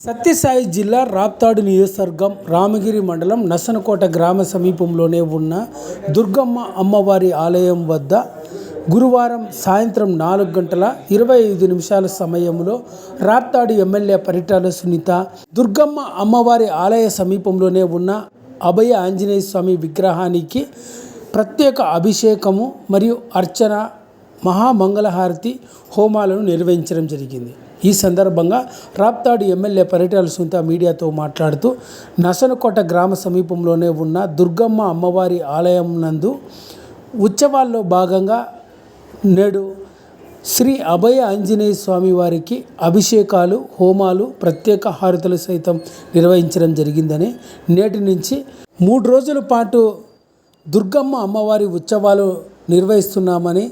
సత్యసాయి జిల్లా రాప్తాడు నియోజకవర్గం రామగిరి మండలం నసనకోట గ్రామ సమీపంలోనే ఉన్న దుర్గమ్మ అమ్మవారి ఆలయం వద్ద గురువారం సాయంత్రం 4:25 సమయంలో రాప్తాడు ఎమ్మెల్యే పరిటాల సునీత దుర్గమ్మ అమ్మవారి ఆలయ సమీపంలోనే ఉన్న అభయ ఆంజనేయ స్వామి విగ్రహానికి ప్రత్యేక అభిషేకము మరియు అర్చన మహామంగళహారతి హోమాలను నిర్వహించడం జరిగింది. ఈ సందర్భంగా రాప్తాడు ఎమ్మెల్యే పరిటాల సునీత మీడియాతో మాట్లాడుతూ నసనకోట గ్రామ సమీపంలోనే ఉన్న దుర్గమ్మ అమ్మవారి ఆలయం నందు ఉత్సవాల్లో భాగంగా నేడు శ్రీ అభయ ఆంజనేయ స్వామి వారికి అభిషేకాలు, హోమాలు, ప్రత్యేక హారతులు సైతం నిర్వహించడం జరిగిందని, నేటి నుంచి 3 రోజుల పాటు దుర్గమ్మ అమ్మవారి ఉత్సవాలు నిర్వహిస్తున్నామని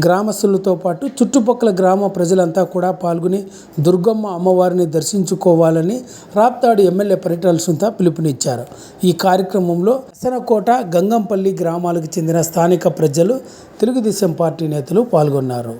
గ్రామస్తులతో పాటు చుట్టుపక్కల గ్రామ ప్రజలంతా కూడా పాల్గొని దుర్గమ్మ అమ్మవారిని దర్శించుకోవాలని రాప్తాడు ఎమ్మెల్యే పరిటాల సునీత పిలుపునిచ్చారు. ఈ కార్యక్రమంలో నసనకోట, గంగంపల్లి గ్రామాలకు చెందిన స్థానిక ప్రజలు, తెలుగుదేశం పార్టీ నేతలు పాల్గొన్నారు.